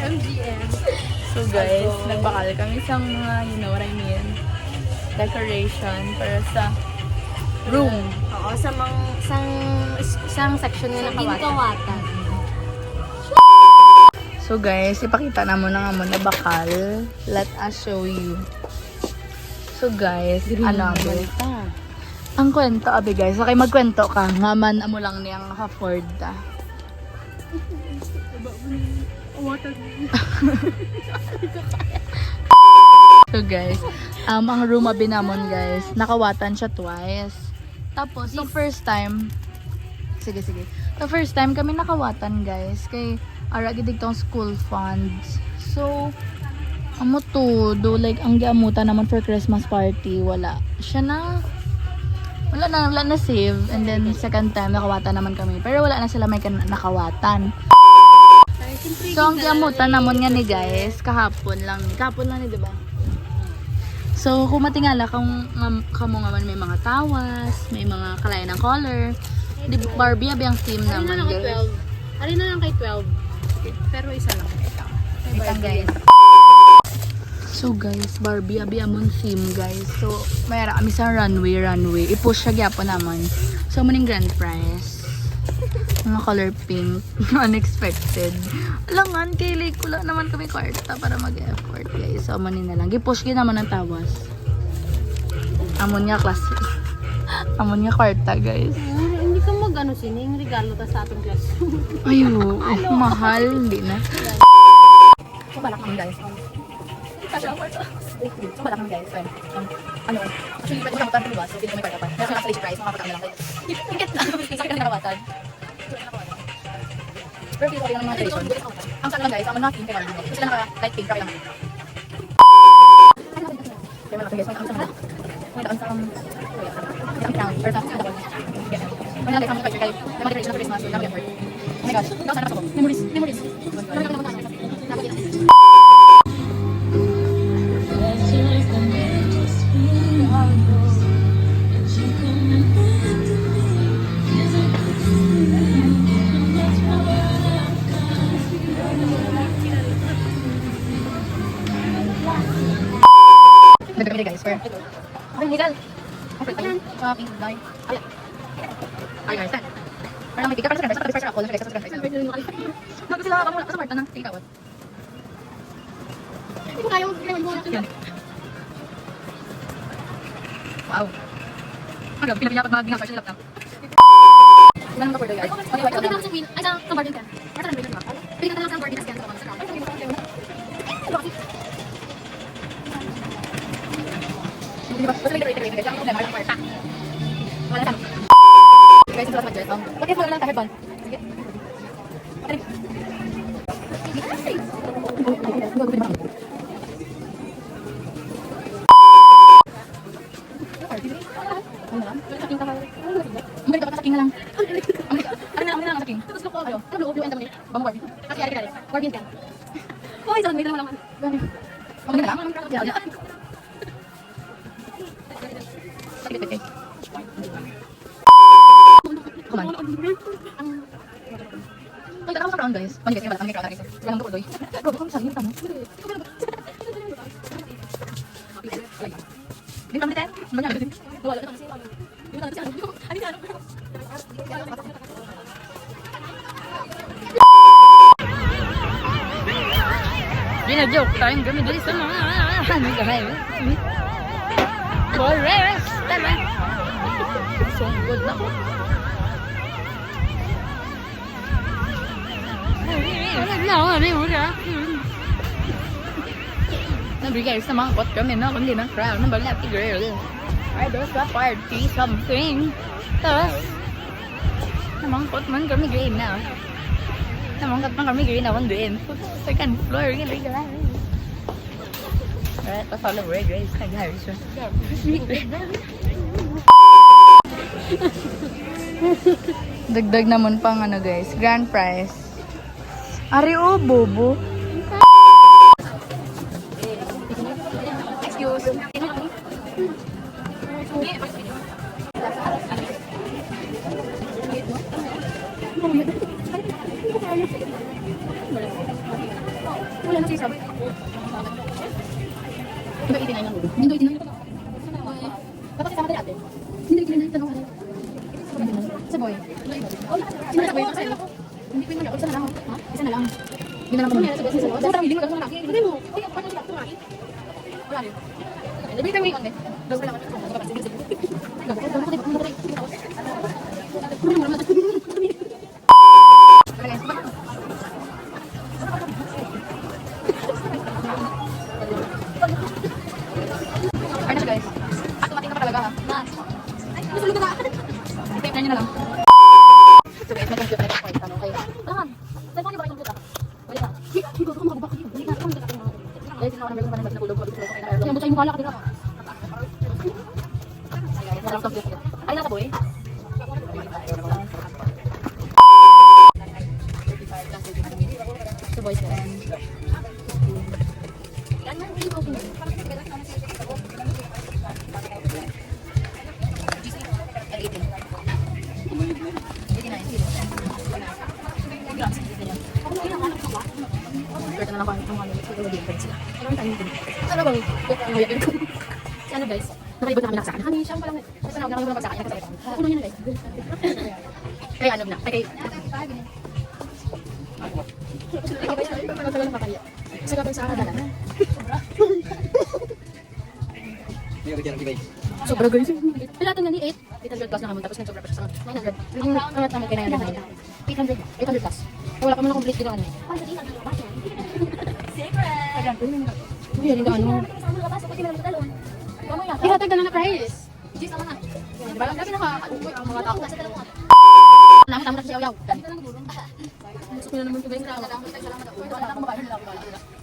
MGM. So guys, nagbakal kami sa mga, you know what I mean, decoration para sa room. Oo, isang section na nakawatan. So guys, ipakita na mo na nga mo na bakal. Let us show you. So guys, ano abe? Ang kwento abe guys, okay magkwento ka. Nga man amo lang niyang afford ta. So guys, ang room abi namon guys, nakawatan siya twice. Tapos, the first time, sige. The first time kami nakawatan guys, kay ara gid tong school funds. So, amo to, do like ang giamutan naman for Christmas party, wala. Wala na save. And then second time nakawatan naman kami. Pero wala na sila may nakawatan. So ang giamutan naman nga ni guys, kahapon lang ni, di ba? So kung matingala kamo nga man may mga tawas, may mga kalayan ng color. Di Barbie abi ang theme naman guys. Alin na lang kay 12. Pero isa lang. Ito guys. So guys, Barbie abi amon theme guys. So mayara kami sa runway. I-push siya gyapon naman. So muning grand prize. Mga color pink. Unexpected. Alangan, kilig ko lang naman kami kwarta para mag-effort guys. So manin na lang. I-push gyud naman ang tawas. Amon nga class. Amon nga kwarta guys. Hindi ka mag-ano sining regalo ta sa atong class. Ayo, mahal. Hindi na. So balak naman guys. So balak naman guys. Actually, pwede mo naman tayo so hindi mo may kwarta pa. Kaya sa list price, mga pagkakas na lang kayo. Hingkit na. Sa akin na nakawatan. Pero feel ko rin ang mga tradition. Ang sa lang guys, ang mga pink kay Barbie. Kasi sila naka-light pink, kaya lang. Kaya mga guys, may daan sa crown. Or sa crown. May nalagay sa mga kaya may mga tradition na Christmas. Yung effort. Oh my gosh. Ikaw sana ako. Memories. Nagkakami guys, for okay, legal. Okay, tayo. Pink line. Ay, guys, tan. Parang may tiga para sa grand prize. Para sa ako, guys, sa grand prize. Nagko sila ako sa Marta ng tingkawat. Hindi ko kaya mo. Wow. Agam, pinapilapag mga ginagawa sa laptop. Ilan ang kapordo guys? Okay, wait. Pagkita ko sa Queen, ay sa Bargain Can. Para sa Bargain Can. Pili ka na lang sa Bargain Can sa mga diba? Basta may iterate guys. Ang problema ay kwarta. Wala lang. Guys, ito sa budget. What if wala lang headband? Sige. Okay. Balik ka sa king na lang. Ano na lang sa king? Tapos loko ako. Ano loko yung end naman? Bango Barbie. Kasi ari ka. Barbie can. Hoy, sa may lang. Ang ganda lang. Come on. Ay, tara ko sa crown guys. Mani guys, yung crown guys. Walang tuloy. Bro, kung saan yung tamo? Di ba miten? Manya. Wala na kasi. Di ba na kasi? Ani na. Gina-joke time kami dito sa mga ano gahaya. Forest! Tama! So good na ko. Nabigay sa mga kot kami na kundi ng crowd ng balati girl. Ay, doon sa party something. Tapos, namangkot man kami green na. Namangkot man kami green na kung doon. Second floor, gano'n ka. Alright, pa-follow red race. Nag-Harris yun. Dagdag naman pang ano guys, grand prize. Ari o, bobo. Excuse. Wala na siya. Diba 89 lang? Hindi 89 lang. Dapat kasama tayo ate. Hindi 89 lang. Sa boy. Sino na boy? Hindi ko yun. Isa na lang. Ha? Isa na lang. Hindi na lang kami. Sa hindi mo. Hindi mo. Paano sila kumain? Wala rin. Hindi tayo ngayon eh. Daw lang. Ay na guys. Automatic na pa talaga ha. Ay, nasulog na. Tape na nyo na lang. So guys, may computer na ako. Tanong kayo. Saan? Saan ko ba yung computer? Wala ka. Hindi ko makabak. Hindi ka. Guys, ito ako ng version nakulog. Yung butay mo pala ka dito. Ay, nasa boy. So boys, ano bang si ano guys? Nakaibot na kami naksakan. Hani, siyang palang basta nakaibot na magsakan. Kuno niya na guys. Kaya ano na? Kaya sa gabay sa dala. Sobra guys. Pila ito nga ni 800 plus na kami tapos sobra pa siya sa 900. Ang angat naman kaya 900. 800 plus. Wala pa man complete dito ano. Uy, yan yung ano. Ihatag na lang na price. Diba lang kasi naka-uwi ang mga tao. Namin tama na siya yaw. Gusto na naman ito guys.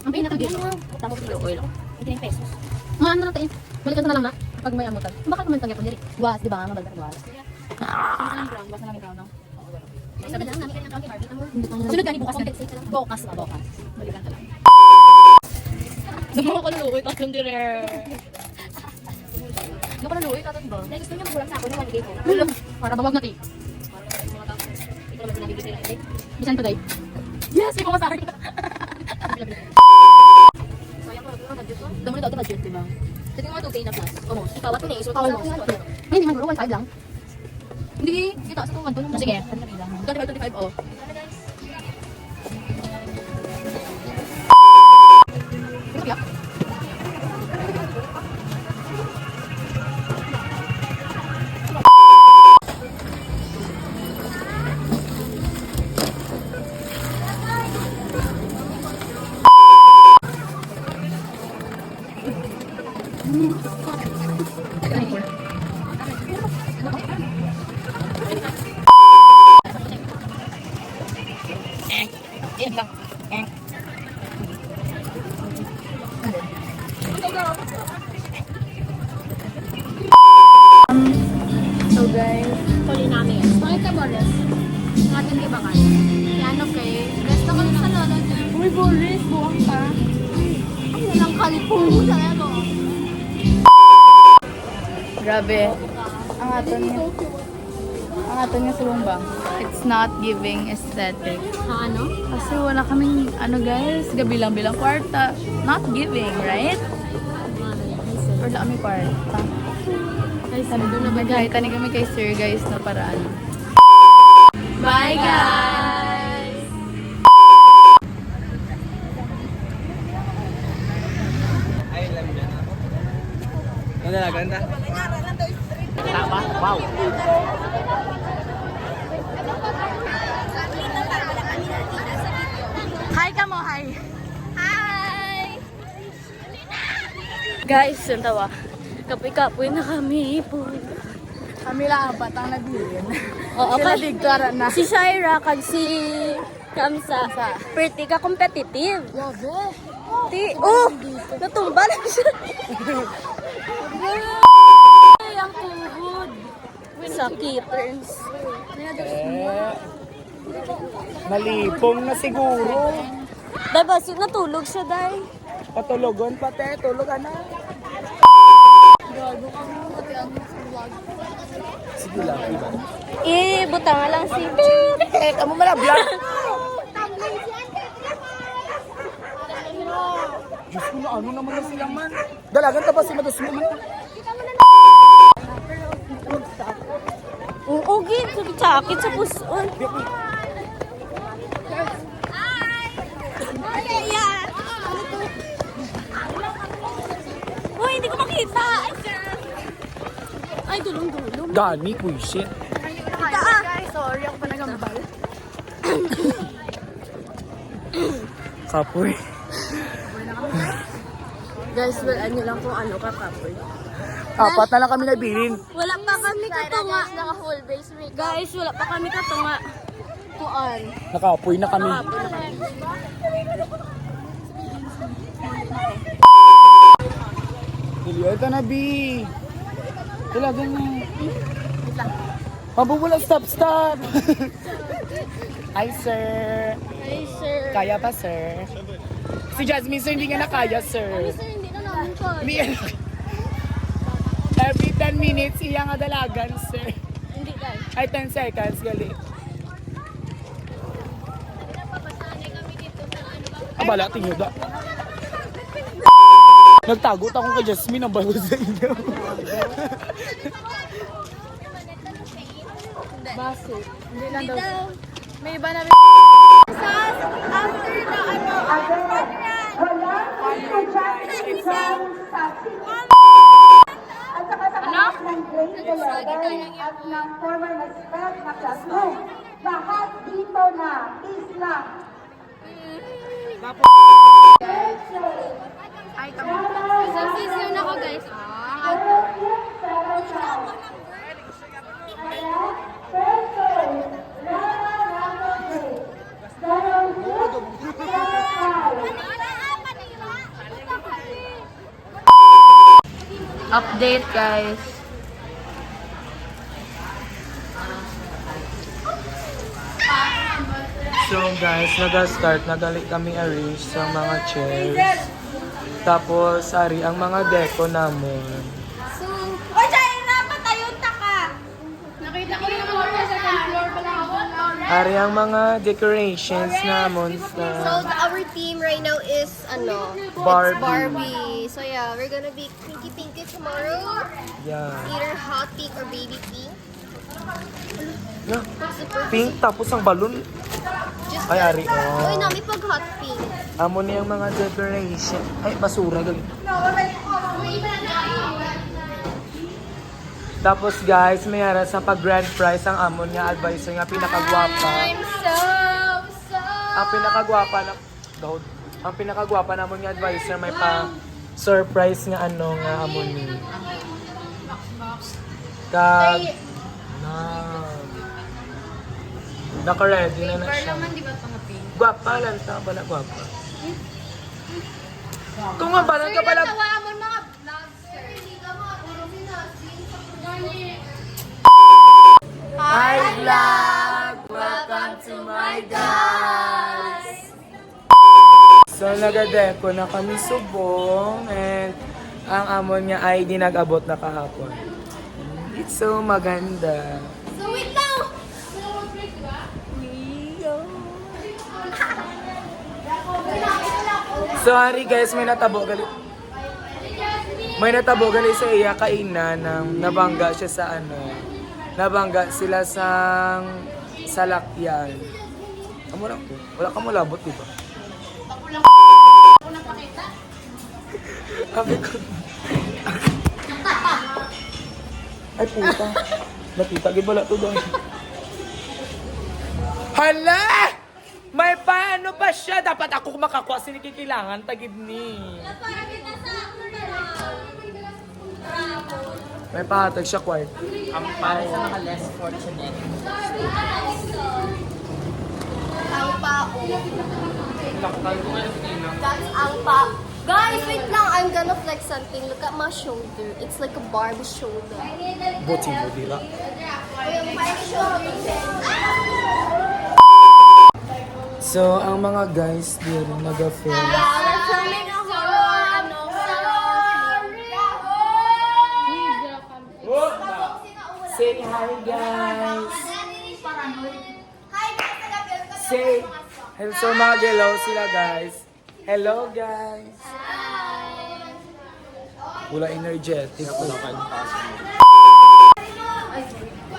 Ang pinaka-gate. Tama ko yung oil. 18 pesos. Mga ano na tayo. Balikan na lang na. Pag may amutan. Bakit naman tangyap nila? Was, di ba? Mabalikan was. Was na namin brown. Sabi na lang namin kanyang county market. Sunod gani bukas na. Bukas na, bukas. Balikan ka lang. Gumawa ko naluwi, tatlong dire. Gumawa ko naluwi, tatlong ba? Dahil gusto niya magulang sa ako ng 1 day ko. Para bawag natin. Ito naman pinabibigay na. Bisan pa day. Yes, may pumasari. Damo na daw ito budget, diba? Kasi nga 2K na plus. Almost. Ikaw, what na-iso? Tawal mo. Hindi man, bro. 1.5 lang. Hindi. Ito, sa 2.1. Sige. 25, oh. So guys, Huli namin. Bakit ka Boris? Ang ating libangan. Yan okay. Rest naman sa lolo. uy Boris, buwang pa. Ang nalang kalipungo sa ego. Grabe. Ang aton niya. Ang aton niya sa bumbang. It's not giving aesthetic. Ano? Kasi wala kaming, ano guys, gabi lang bilang kwarta. Not giving, right? Or wala kami kwarta. Ay, sabi doon na ba Kahit tani kami kay sir guys na paraan. Bye guys! Ano na, ganda? Wow. Hi ka mo, hi! Hi! Guys, yung tawa. Kapoy-kapoy na kami po. Kami lang apat ang nagbilin. Oo, Sila digtara na. Si Shaira kag si Kamsa. Pretty ka competitive. Yabe. Natumba na siya. Ay, ang tuhod. Sa kittens. Malipong na siguro. Diba, natulog siya, Day. Patulogon pati, tulogan na. Sige lang, iba. Butang lang si Kamu malah vlog. ano naman na sila man. Dalagan ka pa si Matos mo man. Ugin, sakit sa puson. Uy, hindi ko makita. Ay, dulong-dulong. Gani, puisit. Guys, sorry ako pa nagambal. Kapoy. Guys, walaan nyo lang kung ano kakapoy. Apat na lang kami nabilin. Wala pa kami katunga. Naka full base makeup. Guys, wala pa kami katunga. Kuan. Nakapoy na kami. Ito na, B. Talaga na. Mabubula, stop. Hi, sir. Hey, sir. Kaya pa, sir? Si Jasmine, sir, hindi nga na kaya, sir. Sir, hindi na namin ko. Hindi Every 10 minutes, iya nga dalagan, sir. Hindi, guys. Ay, 10 seconds, gali. Abala, tingyo da. Nagtagot ako kay Jasmine, ang bago sa inyo. Baso. Hindi lang daw. May iba na At ng former respect na classroom. Lahat dito na, is na. Ay, kami. Sisisiyon ako, guys. Update, guys. So guys, nag-start, nagali kami arrange sa mga chairs. Tapos, ari, ang mga deco namin. Oy, dyan na! Patayon ta ka! Nakita ko yung mga second floor pa lang ako. Ari, ang mga decorations namon So sa our team right now is Barbie. Barbie. So yeah, we're gonna be pinky tomorrow. Yeah. Either hot pink or baby pink. Yeah. What's the purpose? Pink, tapos ang balon. Just Ay, ari, Uy, oh. nami pag hot pink. Amo niya ang mga decoration. Ay, basura, gali. Tapos guys, may ara sa pag-grand prize ang amon nga advisor nga pinakagwapa. Ang pinakagwapa na daw. Ang pinakagwapa namon nga advisor may pa surprise nga ano nga amon ni. Kag na naka-ready na siya. Gwapa lang ta pala gwapa. Kung nga parang ka pala Tawa mo mga vlogster. Hi vlog! Welcome to my guys! So nagadeko na kami subong and ang amon niya ay di nag-abot na kahapon. It's so maganda. So wait lang! Sorry guys, may natabo gali. May natabo gali sa iya kainan ng nabangga siya sa ano. Nabangga sila sa salakyan. Amo lang ko. Wala ka mo labot, di ba? Ako lang pakita. Sabi ko. Ay puta. Nakita gid wala to doon. Hala! May paano pa siya? Dapat ako makakuha sinikikilangan tagid ni. May pahatag siya kwart. Ang para sa mga less fortunate. Ang pao. That's ang pao. Guys, wait lang. I'm gonna flex something. Look at my shoulder. It's like a Barbie shoulder. Buti mo dira. My shoulder. So, ang mga guys dito nag-film. Yeah, we're filming a horror, Say hi guys! Hi guys, nag-film ka. Say, hello, so mga hello sila guys. Hello guys! Hi. Wala energetic.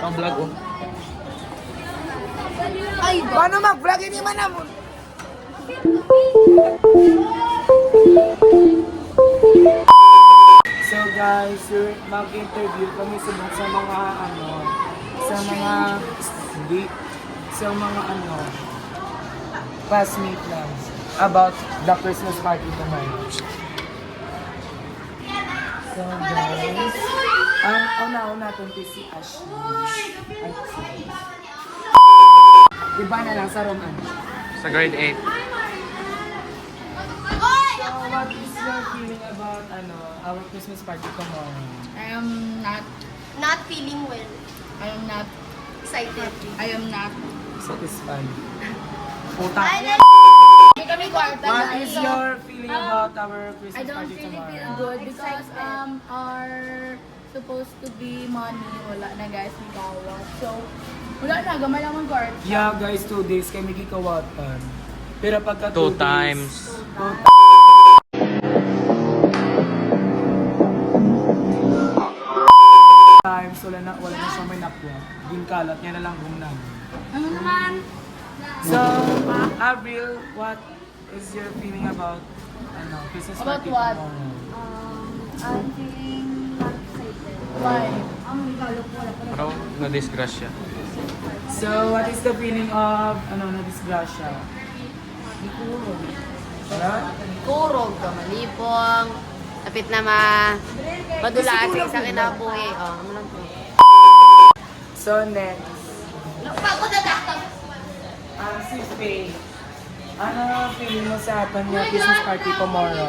Ang vlog oh. Paano mag-vlog? Hindi man naman. So guys, mag-interview kami sa mga classmate lang about the Christmas party tomorrow. So guys, ang una-una natin si Ashley. Ay, sorry. Iba na lang sa Roman. Sa grade 8. So what is your feeling about our Christmas party tomorrow? I am not feeling well. Excited. Satisfied. Puta. What is your feeling about our Christmas party tomorrow? good because our supposed to be money wala na guys ni Kawat. So wala na gamay lang mag-guard. Yeah guys, 2 days kami gikawatan. Pero pagka 2 2 times. Times, wala na siya may napwa. Ginkalat niya na lang gumnam. Ano naman? So, Avril, what is your feeling about Christmas About party what? tomorrow? I'm feeling not excited. Why? Pero na-disgrasya. So, what is the feeling of na disgrasya? Wala? Kurog ka, malipong. Lapit na madulaan sa isang kinabuhi. Oh, ano lang po. So, next. Si Faye. Ano feeling mo sa kanya Christmas party tomorrow?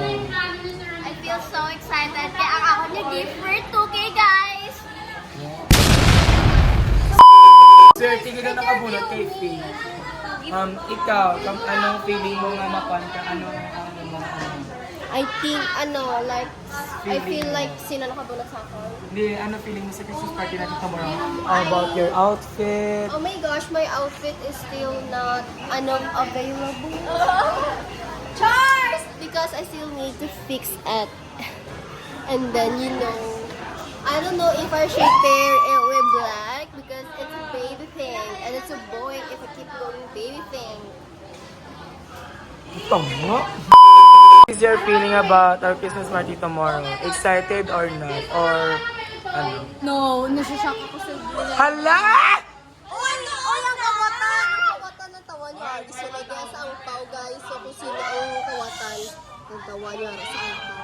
I feel so excited. Kaya ang ako niya gift for 2K, guys! Sir, tingin na nakabunot kay Faye. Ikaw, anong feeling mo nga napan ka? I think, I feel like sino nakabunot sa akin. Hindi, ano feeling mo sa Christmas party natin tomorrow? How about your outfit? Oh my gosh, my outfit is still not available. Charles! Because I still need to fix it. And then, I don't know if I should pair it with black because it's a baby thing. And it's a boy if I keep going baby thing. Tama. What is your feeling about our Christmas party tomorrow? Excited or not? Or ano? No, nasashock ako sa Hala! Ang kawatan! Ang kawatan ng tawa niya. Gusto na niya sa angpaw, guys. So, kung sino ang kawatan ng tawa niya sa angpaw.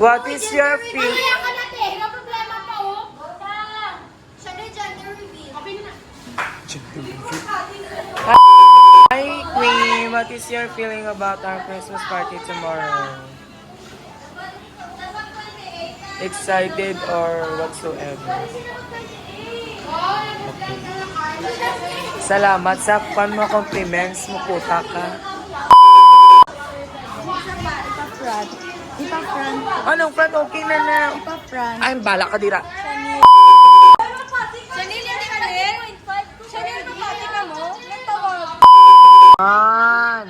What is your feeling? Kaya ka natin! May problema pa, oh! Siya na gender reveal. Hi, Queen. What is your feeling about our Christmas party tomorrow? Excited or whatsoever? Okay. Salamat sa mo compliments mo, puta ka. Ipa-front. Anong front? Okay na na. Ipa-front. Ay, bala ka dira. Man!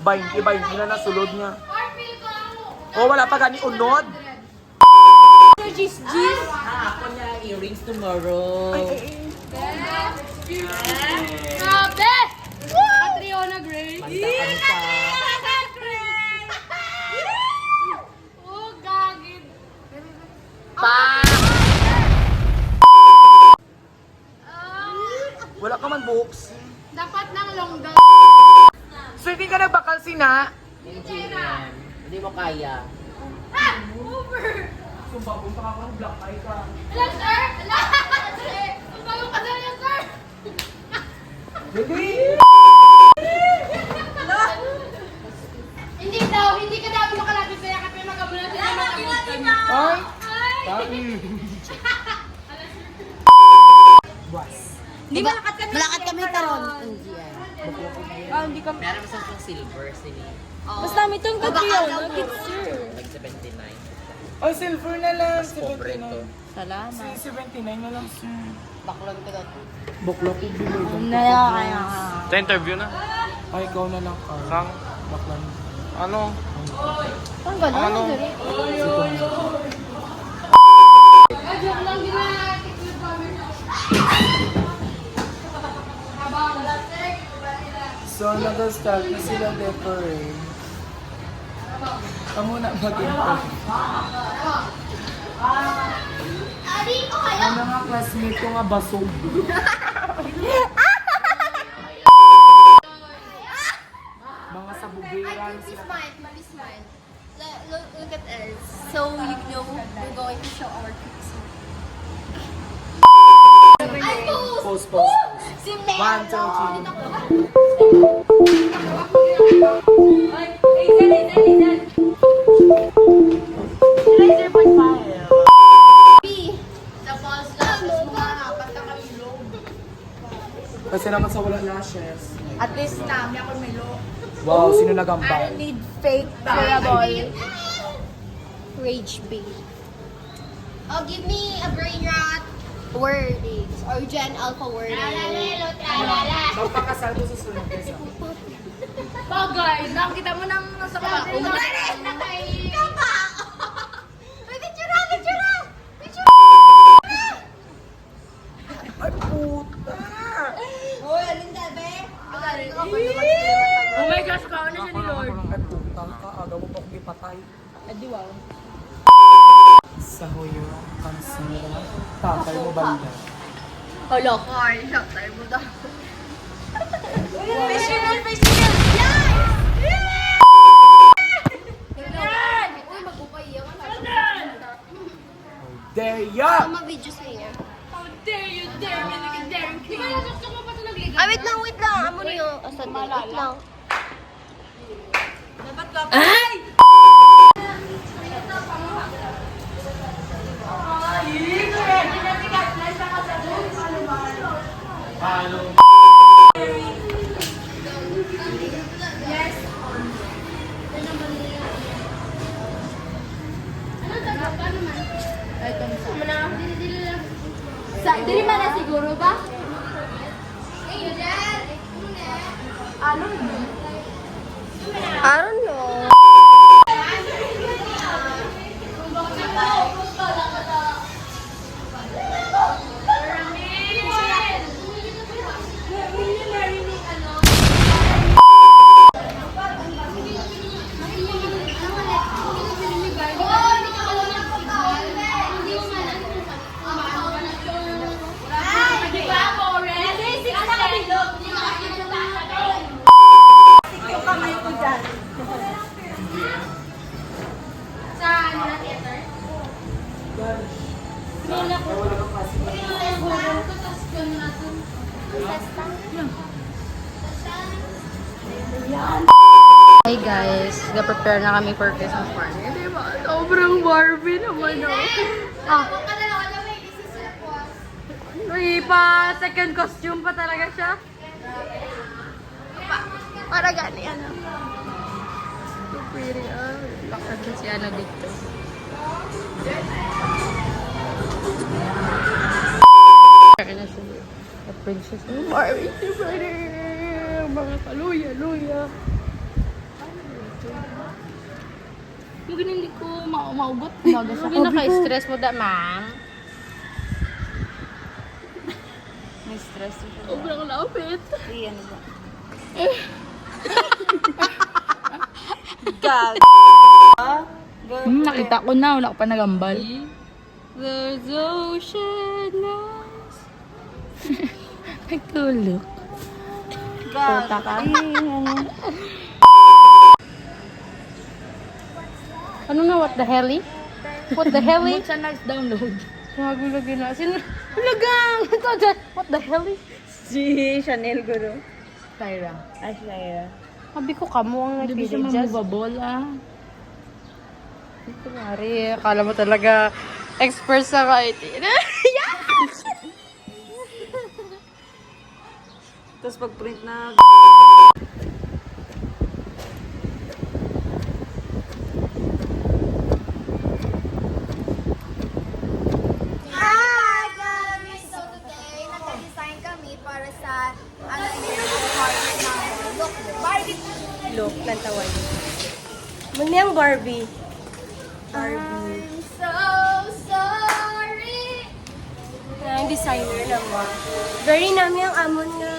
20 na nasulod niya. Oh, wala pa gani unod. Ako niya earrings tomorrow. Grabe! Catriona Gray. Oh, gagid. Wala ka man books. Dapat ng longga. So, hindi ka nagbakal sina? Hindi mo kaya. Sumbabong pa ka black eye ka. Hello, sir! Hello! Sir! Ang bago ka na yan, sir! Hindi daw, hindi ka daw makalapit kaya kapag magabulan sila makabulan kanya. Ay! Ay! Boss. Malakad kami karon. Meron sa itong silver, sini. Basta may itong Catriona, picture. Like 79. Oh, silver na lang. Mas pobre to. 79. Salamat. 79 na lang, sir. Baklon ko daw. Buklok yung bilog. Kaya. Sa interview na. Ay, ikaw na lang, Carl. Sang Baklan. Ano? Ang gano'n? Ano? So, nag-start na sila decorate. Kamu na mag-intern. Ang mga classmate ko nga basog. Mga sabugiran sila. Smile. Look at us. So, you know, we're going to show our pics. Post, post, post. Si 1, 2, 3. Kasi naman sa wala lashes. At least na, may ako may look. Wow, sino nagambal? Need fake curable. Rage bait. Oh, give me a brain rot. Wordings. Or Gen Alpha wording. Magpakasal ko sa sunod kasi. Bagay, nakita mo nang nasa kapako. Ay, puta! Oh my gosh, kaon na siya ni Lord. Ay, puta ka. Agaw mo pa kung ipatay. Adi wow. Sa huyo, kansira. Tatay mo banda. Hala ko, ay, tatay mo daw. There ya! Tama video sa inyo. Dare you, dare me, like a daring king. Gusto mo pa ito nagligaw? Ah, wait lang. Amo niyo. Asan din? Wait lang. Ay! Dili man na siguro ba? I don't know. Hi guys, ga-prepare na kami for Christmas party. Diba? Sobrang Barbie naman Uy, pa second costume pa talaga siya. Para gani ano. So pretty Lakad na si ano dito. Kaya na siya. The princess ng Barbie. So pretty. Mga kaluya-luya. Yung hindi ko maugot. Yung naka-stress mo da, ma'am. May stress siya. Sobrang lapit. Iyan ba? God. Nakita ko na. Wala ko pa nagambal. There's ocean nice. Nagtulog. Puta ka. Ano na, what the hell? What the hell? What's a nice download? Magulagin na. Lagang! What the hell? Si Chanel Guru. Tyra. Ay, Shaira. Sabi ko kamo ang Hindi siya nagpili. mamubabol Ito mari. Akala mo talaga expert sa kahit. Tapos pag-print na... Hi guys! So today, nag-design kami para sa ano yung harvest namin. Look, Barbie! look ng tawan. Muna yung Barbie. Barbie. So sorry. Yung designer naman. Very nami ang amon nga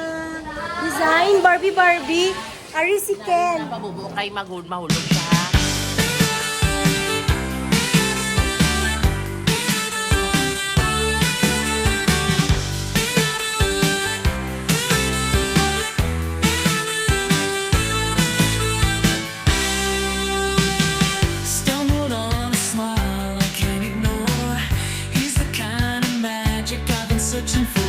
design. Barbie. Ari si Ken. Pabubuo kay mahulog siya. Stumbled on a smile I can't ignore. He's the kind of magic I've been searching for.